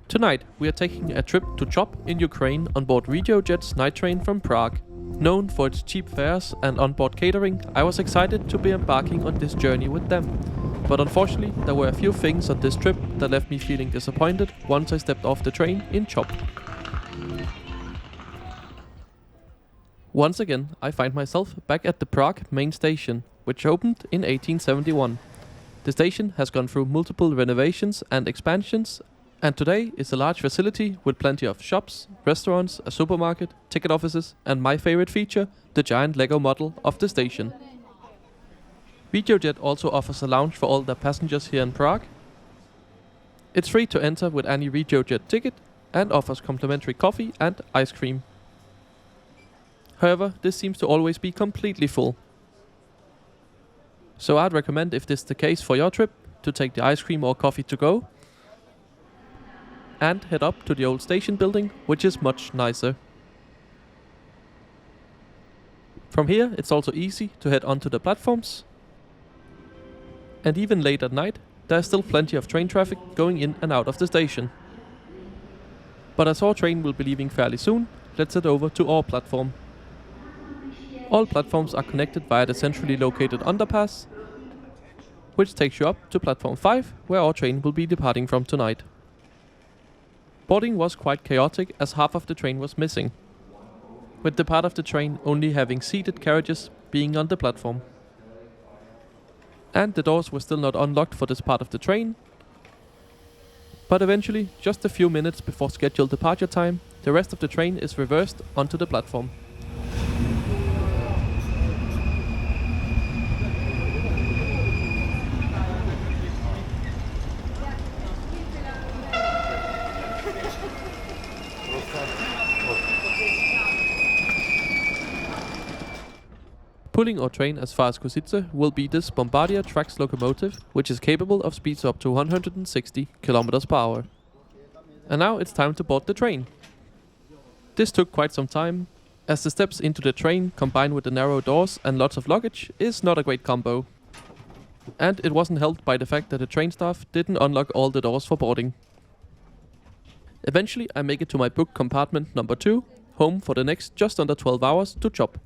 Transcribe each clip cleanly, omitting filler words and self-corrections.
Tonight, we are taking a trip to Chop in Ukraine on board RegioJet's night train from Prague. Known for its cheap fares and onboard catering, I was excited to be embarking on this journey with them. But unfortunately, there were a few things on this trip that left me feeling disappointed once I stepped off the train in Chop. Once again, I find myself back at the Prague main station, which opened in 1871. The station has gone through multiple renovations and expansions, and today is a large facility with plenty of shops, restaurants, a supermarket, ticket offices, and my favorite feature, the giant Lego model of the station. RegioJet also offers a lounge for all their passengers here in Prague. It's free to enter with any RegioJet ticket and offers complimentary coffee and ice cream. However, this seems to always be completely full. So I'd recommend, if this is the case for your trip, to take the ice cream or coffee to go and head up to the old station building, which is much nicer. From here, it's also easy to head onto the platforms. And even late at night, there's still plenty of train traffic going in and out of the station. But as our train will be leaving fairly soon, let's head over to our platform. All platforms are connected via the centrally located underpass, which takes you up to platform 5, where our train will be departing from tonight. Boarding was quite chaotic as half of the train was missing, with the part of the train only having seated carriages being on the platform. And the doors were still not unlocked for this part of the train. But eventually, just a few minutes before scheduled departure time, the rest of the train is reversed onto the platform. Pulling our train as far as Kosice will be this Bombardier Traxx locomotive, which is capable of speeds up to 160 km per hour. And now it's time to board the train. This took quite some time, as the steps into the train combined with the narrow doors and lots of luggage is not a great combo. And it wasn't helped by the fact that the train staff didn't unlock all the doors for boarding. Eventually I make it to my booked compartment number 2, home for the next just under 12 hours to Chop.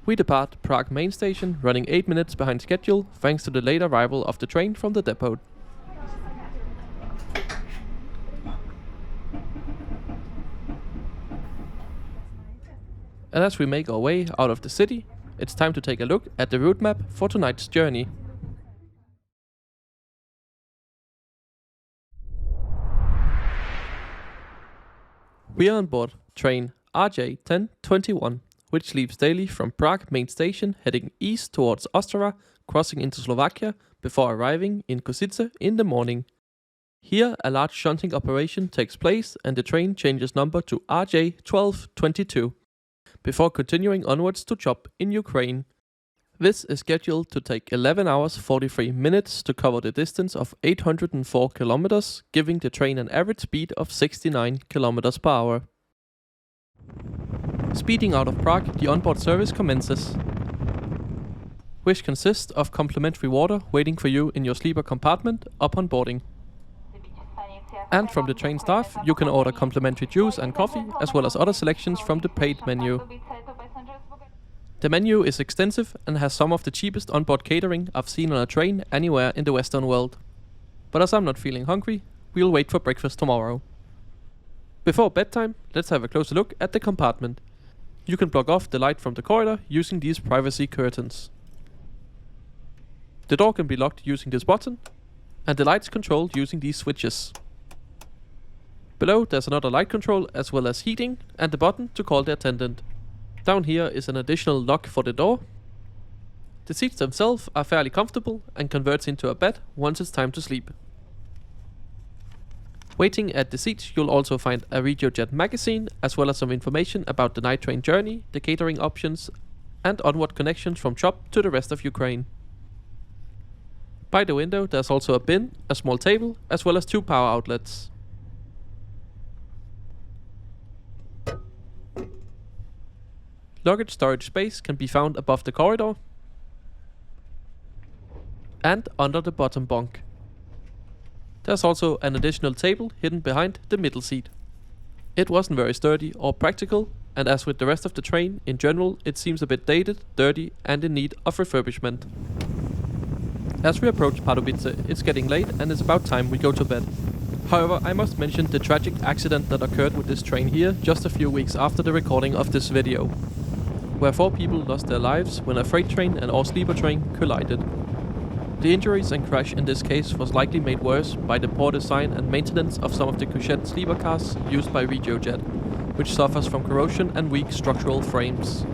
We depart Prague main station, running 8 minutes behind schedule thanks to the late arrival of the train from the depot. And as we make our way out of the city, it's time to take a look at the route map for tonight's journey. We are on board train RJ1021, which leaves daily from Prague main station heading east towards Ostrava, crossing into Slovakia before arriving in Kosice in the morning. Here a large shunting operation takes place and the train changes number to RJ1222 before continuing onwards to Chop in Ukraine. This is scheduled to take 11 hours 43 minutes to cover the distance of 804 kilometers, giving the train an average speed of 69 kilometers per hour. Speeding out of Prague, the onboard service commences, which consists of complimentary water waiting for you in your sleeper compartment upon boarding. And from the train staff, you can order complimentary juice and coffee, as well as other selections from the paid menu. The menu is extensive and has some of the cheapest onboard catering I've seen on a train anywhere in the Western world. But as I'm not feeling hungry, we'll wait for breakfast tomorrow. Before bedtime, let's have a closer look at the compartment. You can block off the light from the corridor using these privacy curtains. The door can be locked using this button, and the lights controlled using these switches. Below there's another light control as well as heating and the button to call the attendant. Down here is an additional lock for the door. The seats themselves are fairly comfortable and converts into a bed once it's time to sleep. Waiting at the seats, you'll also find a RegioJet magazine, as well as some information about the night train journey, the catering options, and onward connections from Chop to the rest of Ukraine. By the window there's also a bin, a small table, as well as 2 power outlets. Luggage storage space can be found above the corridor. and under the bottom bunk. There's also an additional table hidden behind the middle seat. It wasn't very sturdy or practical, and as with the rest of the train, in general it seems a bit dated, dirty and in need of refurbishment. As we approach Pardubice, it's getting late and it's about time we go to bed. However, I must mention the tragic accident that occurred with this train here just a few weeks after the recording of this video, where 4 people lost their lives when a freight train and or sleeper train collided. The injuries and crash in this case was likely made worse by the poor design and maintenance of some of the Regiojet sleeper cars used by RegioJet, which suffers from corrosion and weak structural frames.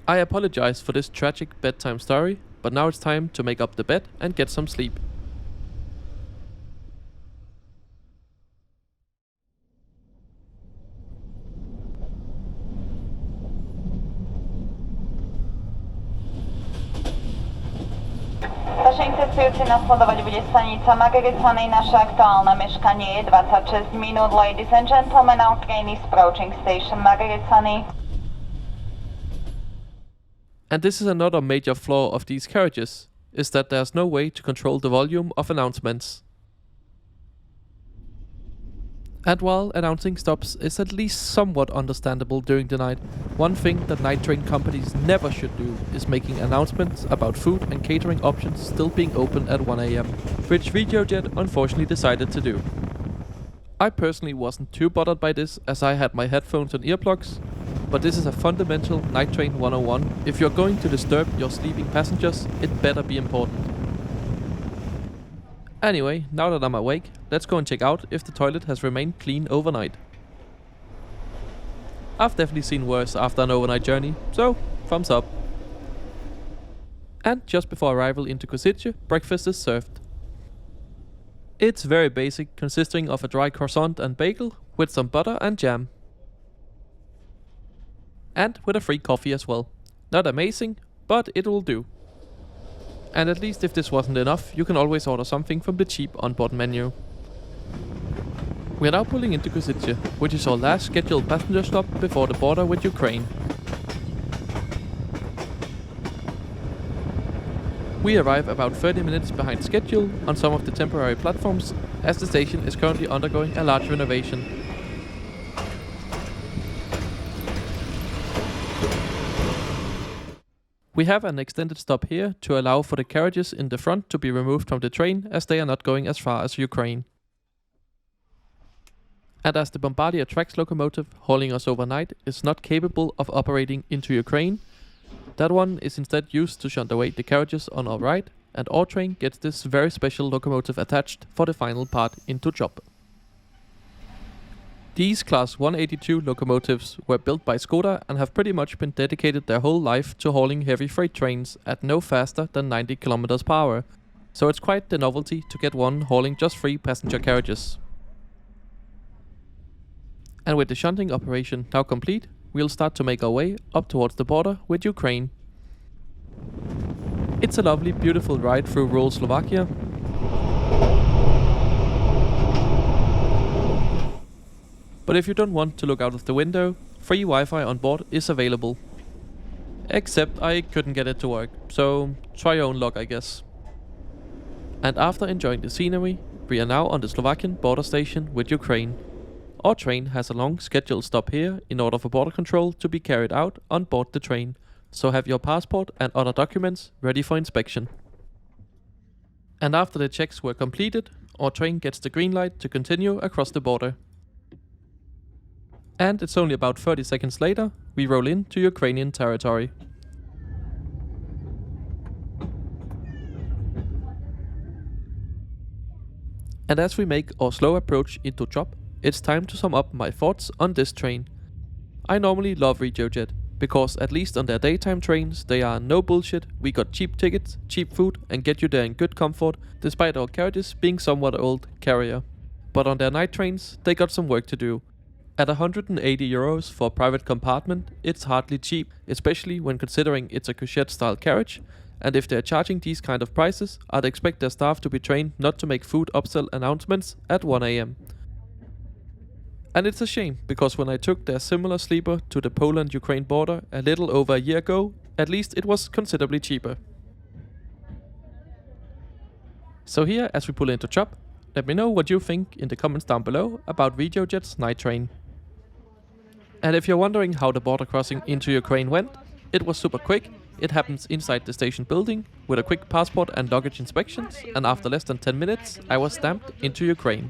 I apologize for this tragic bedtime story, but now it's time to make up the bed and get some sleep. Vašim cestujúci nasledovať bude stanica Margaricany. Naše aktuálne meškanie je 26 minút. Ladies and gentlemen, our train is approaching station Margaricany. And this is another major flaw of these carriages, is that there's no way to control the volume of announcements. And while announcing stops is at least somewhat understandable during the night, one thing that night train companies never should do is making announcements about food and catering options still being open at 1 AM, which RegioJet unfortunately decided to do. I personally wasn't too bothered by this as I had my headphones and earplugs, but this is a fundamental night train 101. If you're going to disturb your sleeping passengers, it better be important. Anyway, now that I'm awake, let's go and check out if the toilet has remained clean overnight. I've definitely seen worse after an overnight journey, so thumbs up. And just before arrival into Kosice, breakfast is served. It's very basic, consisting of a dry croissant and bagel with some butter and jam. And with a free coffee as well. Not amazing, but it will do. And at least if this wasn't enough, you can always order something from the cheap onboard menu. We are now pulling into Kosice, which is our last scheduled passenger stop before the border with Ukraine. We arrive about 30 minutes behind schedule on some of the temporary platforms, as the station is currently undergoing a large renovation. We have an extended stop here to allow for the carriages in the front to be removed from the train, as they are not going as far as Ukraine. And as the Bombardier Traxx locomotive hauling us overnight is not capable of operating into Ukraine, that one is instead used to shunt away the carriages on our right, and our train gets this very special locomotive attached for the final part into job. These Class 182 locomotives were built by Skoda and have pretty much been dedicated their whole life to hauling heavy freight trains at no faster than 90 km per hour, so it's quite the novelty to get one hauling just 3 passenger carriages. And with the shunting operation now complete, we'll start to make our way up towards the border with Ukraine. It's a lovely, beautiful ride through rural Slovakia. But if you don't want to look out of the window, free Wi-Fi on board is available. Except I couldn't get it to work, so try your own luck, I guess. And after enjoying the scenery, we are now on the Slovakian border station with Ukraine. Our train has a long scheduled stop here in order for border control to be carried out on board the train, so have your passport and other documents ready for inspection. And after the checks were completed, our train gets the green light to continue across the border. And it's only about 30 seconds later, we roll into Ukrainian territory. And as we make our slow approach into job, it's time to sum up my thoughts on this train. I normally love RegioJet, because at least on their daytime trains they are no bullshit, we got cheap tickets, cheap food and get you there in good comfort, despite our carriages being somewhat old carrier. But on their night trains, they got some work to do. At 180 euros for a private compartment, it's hardly cheap, especially when considering it's a Regiojet style carriage, and if they're charging these kind of prices, I'd expect their staff to be trained not to make food upsell announcements at 1 AM. And it's a shame, because when I took their similar sleeper to the Poland-Ukraine border a little over a year ago, at least it was considerably cheaper. So here, as we pull into Chop, let me know what you think in the comments down below about RegioJet's night train. And if you're wondering how the border crossing into Ukraine went, it was super quick. It happens inside the station building with a quick passport and luggage inspections, and after less than 10 minutes I was stamped into Ukraine.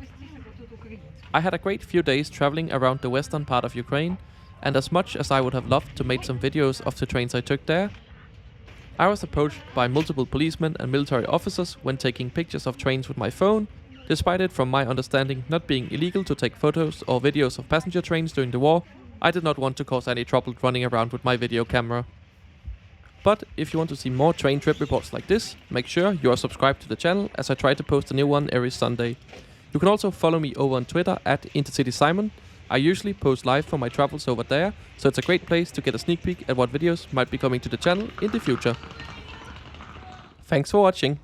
I had a great few days traveling around the western part of Ukraine, and as much as I would have loved to make some videos of the trains I took there, I was approached by multiple policemen and military officers when taking pictures of trains with my phone, despite it from my understanding not being illegal to take photos or videos of passenger trains during the war. I did not want to cause any trouble running around with my video camera. But if you want to see more train trip reports like this, make sure you are subscribed to the channel, as I try to post a new one every Sunday. You can also follow me over on Twitter at IntercitySimon. I usually post live from my travels over there, so it's a great place to get a sneak peek at what videos might be coming to the channel in the future. Thanks for watching.